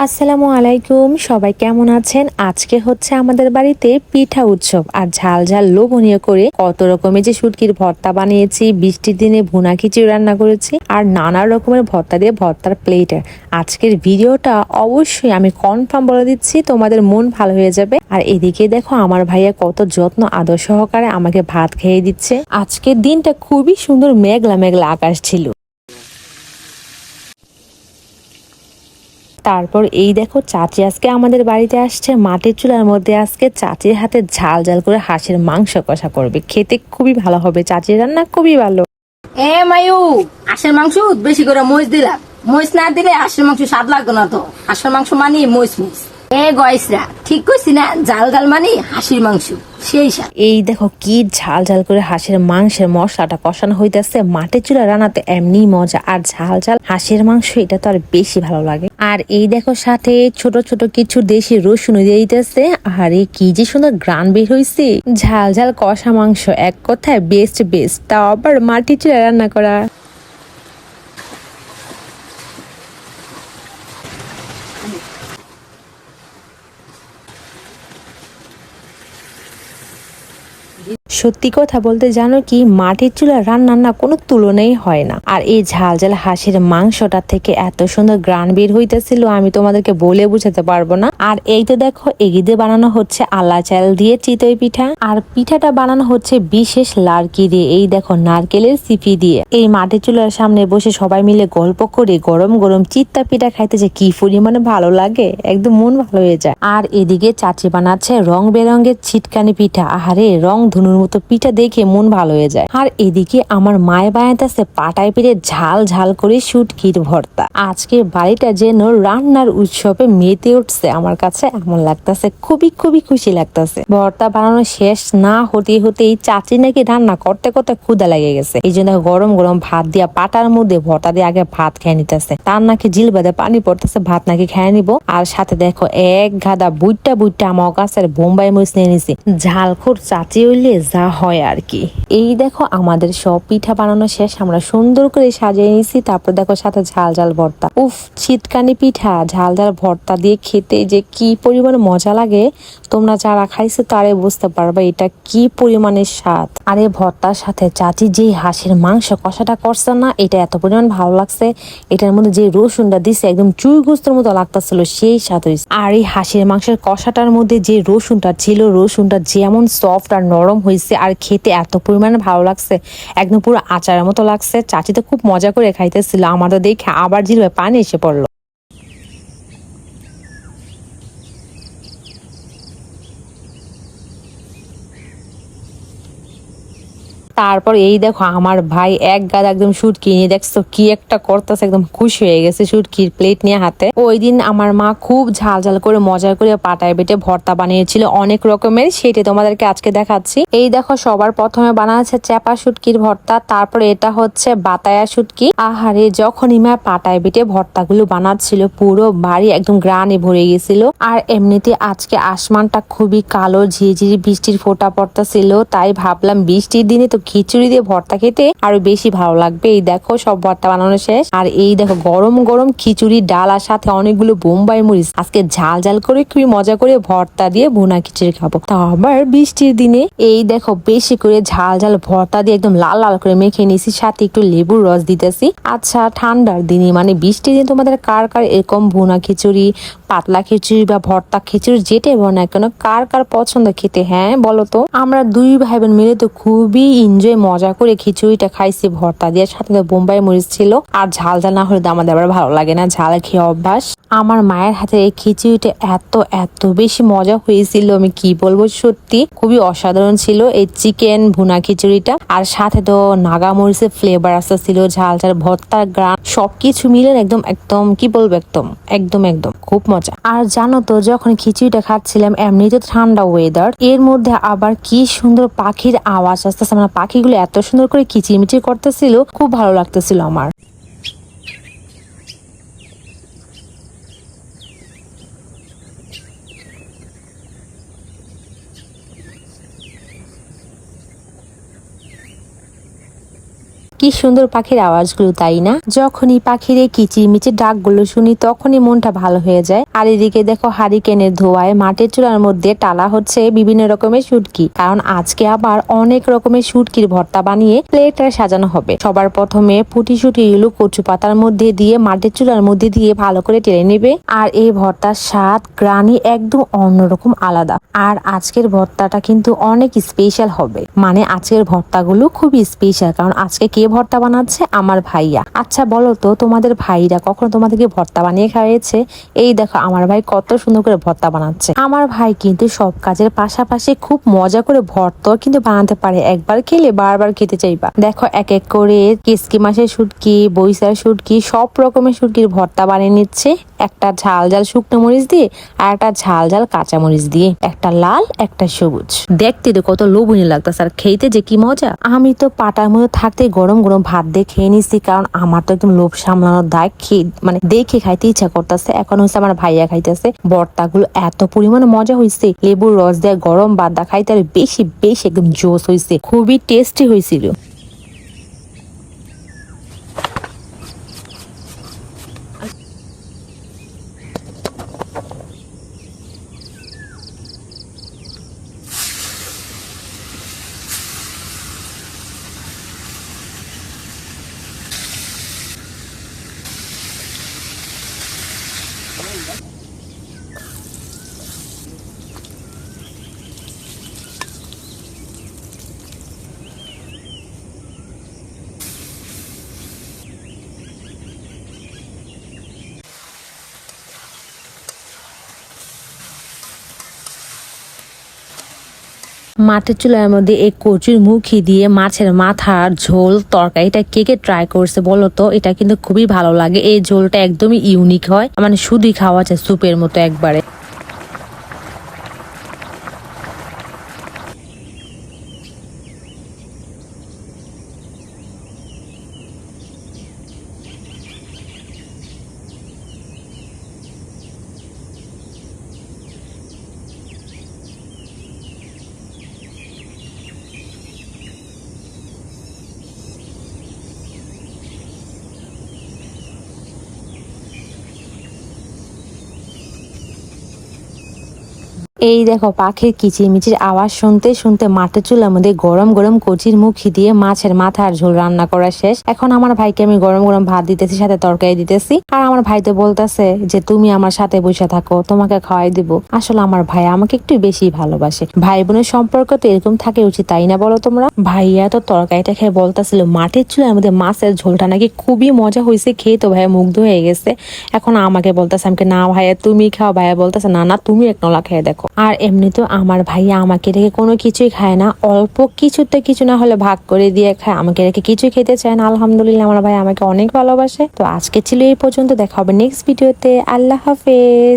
আসসালামু আলাইকুম, সবাই কেমন আছেন? আজকে হচ্ছে আমাদের বাড়িতে পিঠা উৎসব আর ঝাল ঝাল লোভনীয় করে কত রকমের যে শুটকির ভর্তা বানিয়েছি, বৃষ্টির দিনে ভুনা খিচুড়ি রান্না করেছি আর নানা রকমের ভর্তা দিয়ে ভর্তার প্লেট। আজকের ভিডিওটা অবশ্যই আমি কনফার্ম বলে দিচ্ছি তোমাদের মন ভালো হয়ে যাবে। আর এদিকে দেখো আমার ভাইয়া কত যত্ন আদর সহকারে আমাকে ভাত খেয়ে দিচ্ছে। আজকের দিনটা খুবই সুন্দর, মেঘলা মেঘলা আকাশ ছিল। তারপর এই দেখো চাচি আজকে আমাদের বাড়িতে আসছে। মাটির চুলার মধ্যে আজকে চাচির হাতে ঝাল ঝাল করে হাঁসের মাংস কষা করবে, খেতে খুবই ভালো হবে। চাচির রান্না খুবই ভালো। মায়ু, হাঁসের মাংস বেশি করে মরিচ দিলাম। মরিচ না দিলে হাঁসের মাংস স্বাদ লাগতো না। তো হাঁসের মাংস মানে মরিচ মরিচ। গয়সরা ঠিক কইছি না? জাল জাল মানে হাঁসির মাংস সেই স্বাদ। এই দেখো কি ঝাল ঝাল করে হাঁসের মাংসের মশলাটা কষানো হইতেছে। মাটির চুলা রান্নাতে এমনি মজা, আর ঝাল ঝাল হাঁসের মাংস এটা তো আর বেশি ভালো লাগে। আর এই দেখো সাথে ছোট ছোট কিছু দেশি রসুন দিয়ে দিতেছে। আর কি যে সুন্দর গ্রান বের হইছে। ঝাল ঝাল কষা মাংস, এক কথায় বেস্ট বেস্ট, তাও আবার মাটির চুলা রান্না করা। সত্যি কথা বলতে জানো কি, মাটির চুলার রান্নার না কোনো তুলনাই হয় না। আর এই ঝাল ঝাল হাঁসের মাংসটা থেকে এত সুন্দর গ্রান বের হইতেছিল, আমি তোমাদেরকে বলে বুঝাতে পারবো না। আর এই তো দেখো এগিদে বানানো হচ্ছে আলা চাল দিয়ে চিতই পিঠা, আর পিঠাটা বানানো হচ্ছে বিশেষ লাড়কি দিয়ে। এই দেখো নারকেলের সিপি দিয়ে। এই মাটির চুলার সামনে বসে সবাই মিলে গল্প করে গরম গরম চিত্তা পিঠা খাইতে যে কি পরিমাণে ভালো লাগে, একদম মন ভালো হয়ে যায়। আর এদিকে চাচি বানাচ্ছে রং বেরঙের ছিটকানি পিঠা। আহারে, রং ধনুর মতো পিঠা দেখে মন ভালো হয়ে যায়। আর এদিকে আমার মায়ের বানাইতেছে পাটায় পেরে ঝাল ঝাল করে শুটকির ভর্তা। আজকে বাড়িটা যেন রান্নার উৎসবে মেতে উঠছে। আমার কাছে এমন লাগতেছে, খুবই খুবই খুশি লাগতেছে। ভর্তা বানানো শেষ না হতে হতেই চাচি নাকি রান্না করতে করতে ক্ষুধা লেগে গেছে। এই জন্য গরম গরম ভাত দিয়া পাটার মধ্যে ভর্তা দিয়ে আগে ভাত খেয়ে নিতেছে। তার নাকি জিল বেঁধে পানি পড়তেছে, ভাত নাকি খেয়ে নিব। আর সাথে দেখো এক গাদা বুইটা বুইটা আমার কাছে বোম্বাই মরিচ নিয়ে নিছি। ঝালখোর চাচি হইলে যা হয় আর কি। এই দেখো আমাদের সব পিঠা বানানো শেষ, আমরা সুন্দর করে সাজিয়ে নিছি। তারপর দেখো সাথে ঝাল ঝাল ভর্তা। উফ, ছিটকানি পিঠা ঝাল ঝাল ভর্তা দিয়ে খেতে যে কি পরিমাণে মজা লাগে, তোমরা যারা খাইছো তারাই বুঝতে পারবে এটা কি পরিমাণের স্বাদ। আর এই ভর্তার সাথে চাচি যে হাঁসের মাংস কষাটা করছে না, এটা এত পরিমাণ ভালো লাগছে। এটার মধ্যে যে রসুনটা দিছে একদম চুই গোস্তের মতো লাগতেছিল, সেই স্বাদ হয়েছে। আর এই হাঁসের মাংসের কষাটার মধ্যে যে রসুনটা ছিল, রসুনটা যেমন সফট আর নরম হয়েছে, আর খেতে এত পরিমাণে ভালো লাগছে, একদম পুরো আচারের মতো লাগছে। চাচি তো খুব মজা করে খাইতেছিল, আমাদের দেখে আবার জিভে পানি এসে পড়লো। তারপর এই দেখো আমার ভাই এক গাদা একদম শুটকি নিয়ে, দেখছো কি একটা করতেছে, একদম খুশি হয়ে গেছে শুটকির প্লেট নিয়ে হাতে। ওই দিন আমার মা খুব ঝাল ঝাল করে মজা করে পাটায় বেটে ভর্তা বানিয়েছিল অনেক রকমের, সেটা তোমাদেরকে আজকে দেখাচ্ছি। এই দেখো সবার প্রথমে বানাচ্ছে চাপা শুটকির ভর্তা, তারপরে এটা হচ্ছে বাতায়া শুটকি। আহারে, যখনই মা পাটায় বেটে ভর্তাগুলো বানাচ্ছিল পুরো বাড়ি একদম গ্রানে ভরে গেছিল। আর এমনিতে আজকে আসমানটা খুবই কালো, ঝিরিঝিরি বৃষ্টির ফোঁটা পড়তেছিল, তাই ভাবলাম বৃষ্টির দিনে তো খিচুড়ি দিয়ে ভর্তা খেতে আরো বেশি ভালো লাগবে। এই দেখো সব ভর্তা বানানো শেষ। আর এই দেখো গরম গরম খিচুড়ি ডাল আর সাথে অনেকগুলো বোম্বাই মরিচ। আজকে ঝাল ঝাল করে খুবই মজা করে ভর্তা দিয়ে ভুনা খিচুড়ি খাবো, তা আবার বৃষ্টির দিনে। এই দেখো বেশি করে ঝাল ঝাল ভর্তা দিয়ে একদম লাল লাল করে মেখে নিয়েছি, সাথে একটু লেবুর রস দিতেছি। আচ্ছা, ঠান্ডার দিনে মানে বৃষ্টির দিনে তোমাদের কার কার এরকম ভুনা খিচুড়ি, পাতলা খিচুড়ি বা ভর্তা খিচুড়ি যেটাই বানায় কেন, কার কার পছন্দ খেতে, হ্যাঁ বলো তো। আমরা দুই ভাই বোন মিলে তো খুবই এনজয় মজা করে খিচুড়িটা খাইছি ভর্তা দিয়ে, সাথে বোম্বাই মরিচ ছিল। আর ঝাল ঝাল না হলে আমাদের আবার ভালো লাগে না, ঝাল খেয়ে অভ্যাস। আমার মায়ের হাতে এই খিচুড়িটা এত এত বেশি মজা হয়েছিল, আমি কি বলবো, সত্যি খুবই অসাধারণ ছিল এই চিকেন ভুনা খিচুড়িটা। আর সাথে তো নাগা মরিচের ফ্লেভার আসতেছিল, ঝাল ঝাল ভর্তার গ্রান সবকিছু মিলে একদম একদম কি বলবো, একদম একদম একদম খুব মজা। আর জানো তো যখন খিচুড়িটা খাচ্ছিলাম, এমনিতে ঠান্ডা ওয়েদার, এর মধ্যে আবার কি সুন্দর পাখির আওয়াজ আসতেছে, মানে পাখিগুলো এত সুন্দর করে কিচিরমিচির করতেছিল, খুব ভালো লাগতেছিল আমার। কি সুন্দর পাখির আওয়াজগুলো, তাই না? যখনই পাখির এই কিচিরমিচির ডাকগুলো শুনি তখনই মনটা ভালো হয়ে যায়। আর এদিকে দেখো হারিকেনের ধোঁয়ায় মাটির চুলার মধ্যে টালা হচ্ছে বিভিন্ন রকমের শুটকি, কারণ আজকে আবার অনেক রকমের শুটকির ভর্তা বানিয়ে প্লেটে সাজানো হবে। সবার প্রথমে ফুটি শুটকিগুলো কচু পাতার মধ্যে দিয়ে মাটির চুলার মধ্যে দিয়ে ভালো করে টেনে নেবে। আর এই ভর্তার স্বাদ গ্রানি একদম অন্যরকম আলাদা। আর আজকের ভর্তাটা কিন্তু অনেক স্পেশাল হবে, মানে আজকের ভর্তাগুলো খুবই স্পেশাল, কারণ আজকে কে ভর্তা বানাচ্ছে? আমার ভাইয়া। আচ্ছা বলো তো, তোমাদের ভাইরা কখনো তোমাদেরকে ভর্তা বানিয়ে খাইয়েছে? এই দেখো আমার ভাই কত সুন্দর করে ভর্তা বানাচ্ছে। আমার ভাই কিন্তু সব কাজের পাশাপাশি খুব মজা করে ভর্তাও কিন্তু বানাতে পারে, একবার খেলে বারবার খেতে চাইবা। দেখো এক এক করে কেসকি মাছের শুটকি, বইসার শুটকি, সব রকমের শুটকির ভর্তা বানিয়ে নিচ্ছে। একটা ঝাল ঝাল শুকনো মরিচ দিয়ে আর একটা ঝাল ঝাল কাঁচা মরিচ দিয়ে, একটা লাল একটা সবুজ। দেখতে তো কত লোভনীয় লাগতেছে, আর খেতে যে কি মজা। আমি তো পাটার মধ্যে থাকতে গরম গরম ভাত দিয়ে খেয়ে নিচ্ছি, কারণ আমার তো একদম লোভ সামলানোর দায়, মানে দেখে খাইতে ইচ্ছা করতেছে। এখন হচ্ছে আমার ভাইয়া খাইতেছে। ভর্তাগুলো এত পরিমাণে মজা হয়েছে, লেবুর রস দিয়ে গরম ভাত দা খাইতে আর বেশি বেশি একদম জোস হয়েছে, খুবই টেস্টি হয়েছিল। মাটির চুলার মধ্যে এই কচুর মুখি দিয়ে মাছের মাথার ঝোল তরকারিটা কে কে ট্রাই করছে বলো তো? এটা কিন্তু খুবই ভালো লাগে। এই ঝোলটা একদমই ইউনিক হয়, মানে শুধুই খাওয়া যায় স্যুপের মতো একবারে। এই দেখো পাখির কিচিরমিচির আওয়াজ শুনতে শুনতে মাটির চুলার মধ্যে গরম গরম কচির মুখি দিয়ে মাছের মাথার ঝোল রান্না করা শেষ। এখন আমার ভাইকে আমি গরম গরম ভাত দিতেছি, সাথে তরকারি দিতেছি। আর আমার ভাই তো বলতেছে যে তুমি আমার সাথে বসে থাকো, তোমাকে খাওয়াই দিব। আসলে আমার ভাই আমাকে একটু বেশি ভালোবাসে। ভাই বোনের সম্পর্ক তো এরকম থাকে উচিত, তাই না বলো তোমরা? ভাইয়া তো তরকারিটা খেয়ে বলতেছিল মাটির চুলার মধ্যে মাছের ঝোলটা নাকি খুবই মজা হয়েছে, খেয়ে তো ভাইয়া মুগ্ধ হয়ে গেছে। এখন আমাকে বলতেছে, আমাকে না ভাইয়া তুমি খাও। ভাইয়া বলতেছে না না তুমি এক নলা খেয়ে দেখো। আর এমনি তো আমার ভাইয়া আমাকে রেখে কোনো কিছুই খায় না, অল্প কিছুতে কিছু না হলে ভাগ করে দিয়ে খায়, আমাকে রেখে কিছুই খেতে চায় না। আলহামদুলিল্লাহ আমার ভাই আমাকে অনেক ভালোবাসে। তো আজকে ছিল এই পর্যন্ত, দেখা হবে নেক্সট ভিডিওতে। আল্লাহ হাফেজ।